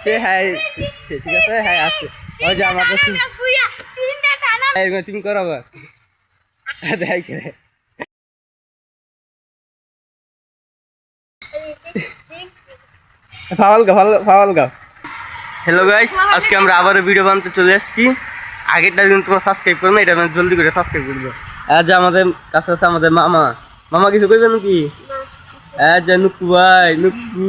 দিচ্ছে হ্যাঁ ঠিক আছে হ্যাঁ আছে ওই যে আমাদের তুমি করো দেখ ফাওয়াল গাও হ্যালো গাইস আজকে আমরা আবার ভিডিও বানাতে চলে এসেছি আগেরটা দিন তোমরা সাবস্ক্রাইব করো না এটা আমি জলদি করে সাবস্ক্রাইব করে দাও আজ আমাদের কাছে আছে আমাদের মামা কিছু কইবে নাকি আজ নুকু ভাই নুকু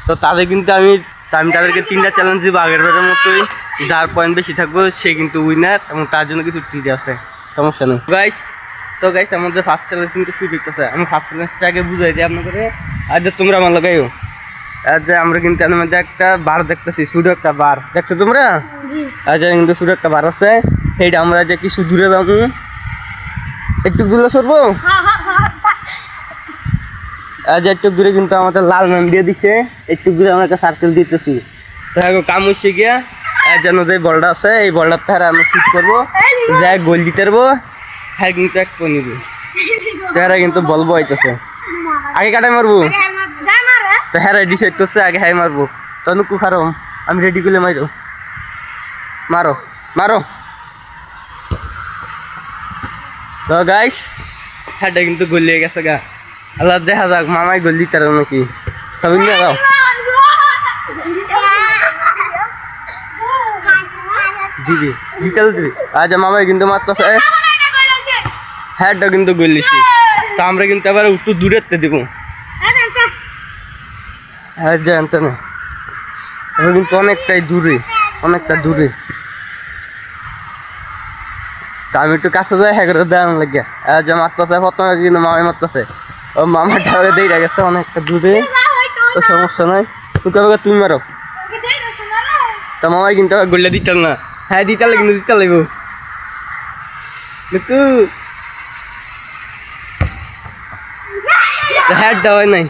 তো তাদের কিন্তু আমি তাদেরকে 3টা চ্যালেঞ্জ দিব আগের বারের মতোই যার পয়েন্ট বেশি থাকবে সে কিন্তু উইনার এবং তার জন্য কিছু ট্রিট আছে সমস্যা নেই গাইস আমাদের ফার্স্ট চ্যালেঞ্জ কিন্তু শুরু করতেছে আমি ফার্স্ট চ্যালেঞ্জটা আগে বুঝাই দিই আপনাদের আর তোমরা আমার লাগাইও আজ আমরা কিন্তু এর মধ্যে একটা বার দেখতেছি শুধু একটা বার দেখছো তোমরা আজ কিন্তু শুধু একটা বার আছে সেইটা আমরা যে কিছু দূরে যাবো একটু দূরে সরবো আজ একটু দূরে কিন্তু আমাদের লাল ম্যাম দিয়ে দিছে একটু দূরে আমরা একটা সার্কেল দিতেছি তো এখন কাম হচ্ছে গিয়া যেন যে বলটা আছে এই বলটার তারা আমরা শুট করবো যাই গোল দিতে পারবো হ্যাঁ কিন্তু এক পয়েন্ট নিবি তারা কিন্তু বলবো হইতেছে আগে কাটাই মারবো তো হ্যাঁ ডিসাইড করছে আগে হ্যাঁ মারবো তো নুকু খারো আমি রেডি করলে মারো মারো তো গাইস হ্যাঁটা কিন্তু গোল লেগে গেছে গা আল্লাহ দেখা যাক মামাই গোল দিতে পারো নাকি সবাই নিয়ে যাও দিবি দিবি আজ মামাই কিন্তু মারতেছে হ্যাঁটা কিন্তু গোল দিচ্ছি তো আমরা কিন্তু আবার একটু দূরে দিব হ্যাঁ জানতে না এবার কিন্তু অনেকটা দূরে তা আমি একটু কাছে যাই হ্যাঁ করে দেওয়া লাগে যে মারতেছে প্রথমে কিন্তু মামাই মারতেছে ও মামাটা দিয়ে গেছে অনেকটা দূরে তো সমস্যা নাই তুমি মারো তো মামাই কিন্তু গোল্লা দিতাল না হ্যাঁ দিতালে কিন্তু দিতে লাগবো হ্যাঁ দেওয়া নাই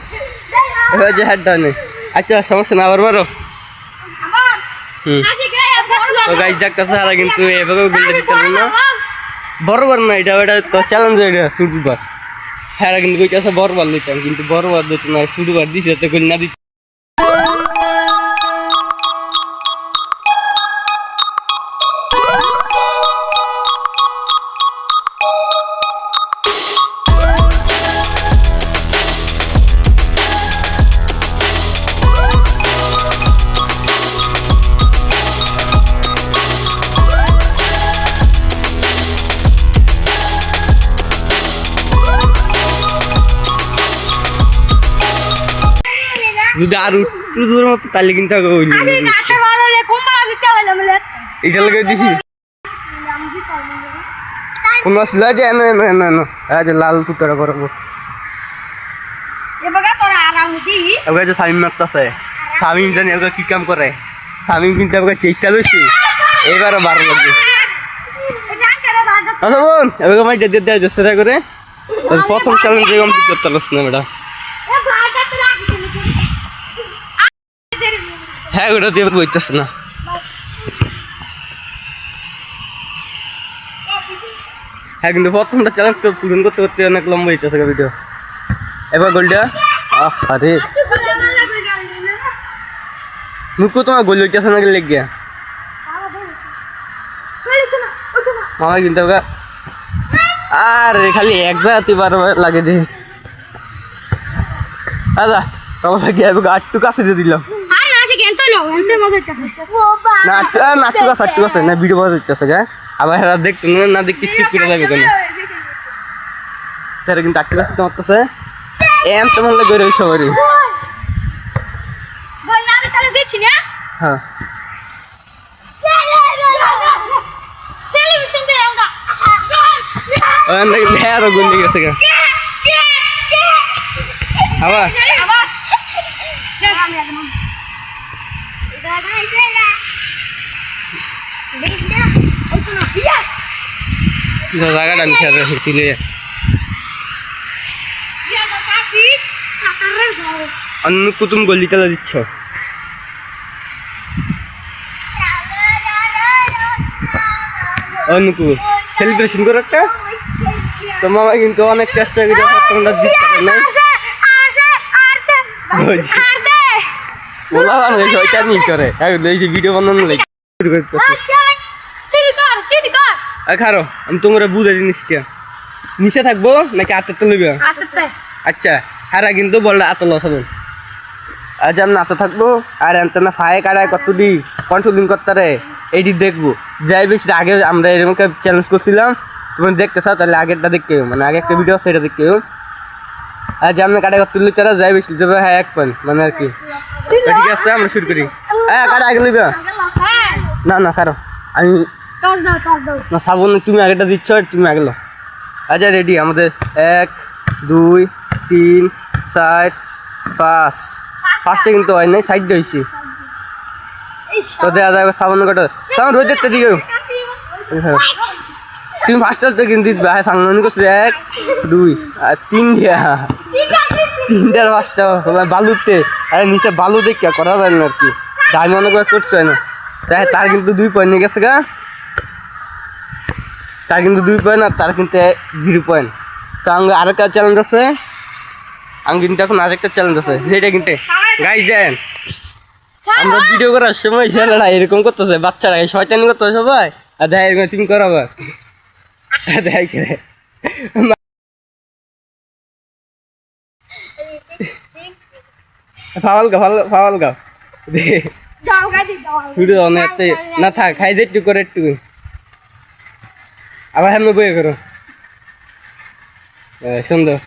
এবার যে হ্যাঁ দেওয়া নাই আচ্ছা সমস্যা না আবার মারো তো গাইজ দেখতেছে তারা কিন্তু এভাবে গোল্লা দিতে পারবে না বড়বার না এটা তো চ্যালেঞ্জ এটা শুটবার হ্যাঁ কিন্তু কইতেছে বড়বার দিতাম কিন্তু বড়বার দিত না শুটবার দিছে তো গোল না দিচ্ছে যদি আর একটু দূরের মতো তাহলে কিন্তু এটা লাগে দিছি কোন আসল যে লাল পুতরা করবো এবার যে শামিম মারতেছে শামিম জানি ওকে কি কাম করে শামিম কিন্তু ওকে চেষ্টা লইছে এবারও বারো লাগবে আচ্ছা বোন এবার আমার ডেট দেওয়া যাচ্ছে করে প্রথম চ্যালেঞ্জ কমপ্লিট করতে পারছ না বেটা হ্যাঁ ওটা দিয়ে বইতেছে না হ্যাঁ কিন্তু প্রথমটা চ্যালেঞ্জ পূরণ করতে করতে অনেক লম্বা হইতেছে ভিডিও এবার গোলটা আরে নুকু তোমার গোল হইতেছে না লেগ গিয়া মামা কিন্তু আরে খালি একবার বারবার লাগে দে আচ্ছা তোমার গিয়ে আটটু কাছে দিয়ে দিলাম না ভিডিও বাজা হইতেছে গা আবার হেরা দেখতো না দেখতে স্কিপ করে যাবে কেন তারা কিন্তু আটটু কাছে মারতেছে এম তোমার লাগে রই সবারই হ্যাঁ আরো গোল লেগে গেছে গা আবার জায়গাটা আমি খেয়াল রাখি তুলে অন্য কুতুম গলি তেলা দিচ্ছ অনুকু সেলিব্রেশন করো একটা তো মামা কিন্তু অনেক চেষ্টা করে দিতে পারে না বলা মানে শয়তানি করে এই যে ভিডিও বানানো লাগে শুরু করতে খারো আমি তোমরা বুঝে জিনিসটা নিচে থাকবো নাকি আটটা লইবে আচ্ছা হারা কিন্তু বলটা আত লস হবে আজ আমি নাতে থাকবো আর এনতে না ফায়ে কাটায় কত দি কন্ট্রোলিং করতে রে এইটি দেখবো যাই বেশি আগে আমরা এরকম চ্যালেঞ্জ করছিলাম তুমি দেখতে চাও তাহলে আগেরটা দেখতে মানে আগে একটা ভিডিও সেটা দেখতে আর যে আমরা কাটায় কত লিটারা যাই বেশি যাবে হ্যাঁ 1 পয়েন্ট মানে আর কি ঠিক আছে আমরা শুরু করি হ্যাঁ কাটা আগে লইবে না না খারো আমি না সাবন তুমি আগেটা দিচ্ছ আর তুমি আগে লো আচ্ছা রেডি আমাদের 1 2 3 4 5 ফার্স্টে কিন্তু হয় নাই সাইড হয়েছি তো দেওয়া যাবে সাবান কটা তখন রোজ দেখতে দিকে তুমি ফার্স্টে কিন্তু ভাই ফাংশন করছো 1 2 আর 3 দিয়া 3টার ফার্স্টটা বালুতে আরে নিচে বালু দেখে করা যায় না আর কি ডায়মন্ড করে করছে না তাই তার কিন্তু 2 পয়েন্ট নিয়ে গেছে গা তার কিন্তু 2 পয়েন্ট আর তার কিন্তু 0 পয়েন্ট তো আমাকে আরেকটা চ্যালেঞ্জ আছে আমি কিন্তু এখন আরেকটা চ্যালেঞ্জ আছে সেটা কিন্তু গাইস দেন আমরা ভিডিও করার সময় ছেলেরা এরকম করতেছে বাচ্চারা শয়তানি করতেছে সবাই আর দেখ এরকম তুমি করাবা দেখ ফাওয়াল গা শুরু অনেক না থাক খাই যে একটু করে একটু আবার হ্যাঁ বই করো সুন্দর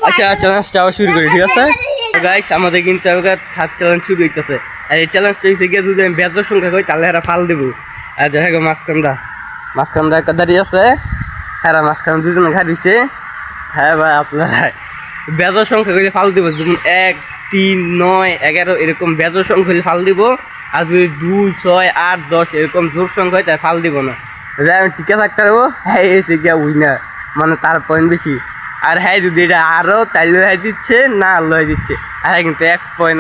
আচ্ছা আচ্ছা চ্যালেঞ্জটা আবার শুরু করি ঠিক আছে গাইস আমাদের কিন্তু থার্ড চ্যালেঞ্জ শুরু হইতেছে আর এই চ্যালেঞ্জটা হচ্ছে গিয়ে যদি আমি বেজর সংখ্যা করি তাহলে এরা ফাল দেবো আর যাই হোক মাঝখানটা একটা দাঁড়িয়ে আছে হ্যাঁ মাঝখান দুজনে ঘাড়িছে হ্যাঁ ভাই আপনারা বেজর সংখ্যা করে ফাল দিব যেমন 1 3 9 11 এরকম বেজর সংখ্যা করে ফাল দিব আর যদি 2 6 8 10 এরকম জোর সংখ্যা হয় তাই ফাল দিব না যাই আমি টিকে থাকতে পারবো হ্যাঁ এসে গিয়া উইনার মানে তার পয়েন্ট বেশি আর হ্যাঁ যদি এটা আরও তাইলে হ্যাঁ দিচ্ছে না লয় দিচ্ছে হ্যাঁ কিন্তু 1 পয়েন্ট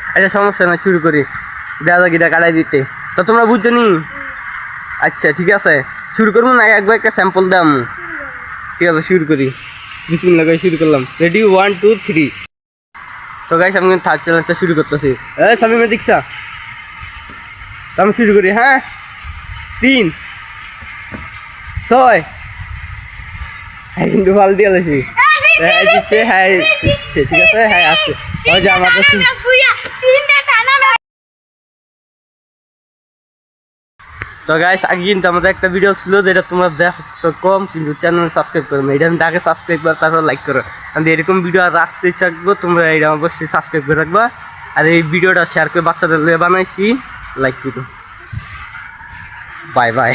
আচ্ছা সমস্যা না শুরু করি দেখা যাক এটা কাটাই দিতে তো তোমরা বুঝছো নি আচ্ছা ঠিক আছে শুরু করবো না একবার একটা স্যাম্পল দাম ঠিক আছে শুরু করি বিসমিল্লাহ করে শুরু করলাম রেডি 1 2 3 তো গাইস আমি থার্ড চ্যালেঞ্জটা শুরু করতেছি সামিমে দীক্ষা আমি শুরু করি হ্যাঁ 3 6 হ্যাঁ কিন্তু ফাল দিয়ে লেছি হ্যাঁ দিচ্ছে হ্যাঁ দিচ্ছে ঠিক আছে হ্যাঁ আসছে ওই যে আমাদের তো গাইস আগে কিন্তু আমাদের একটা ভিডিও ছিল যেটা তোমরা দেখছো কম কিন্তু চ্যানেল সাবস্ক্রাইব করো না এটা আমি আগে সাবস্ক্রাইব করো তারপর লাইক করো আমি এরকম ভিডিও আর আসতে চাইবো তোমরা এটা অবশ্যই সাবস্ক্রাইব করে রাখবা আর এই ভিডিওটা শেয়ার করে বাচ্চাদের বানাইছি লাইক করো বাই বাই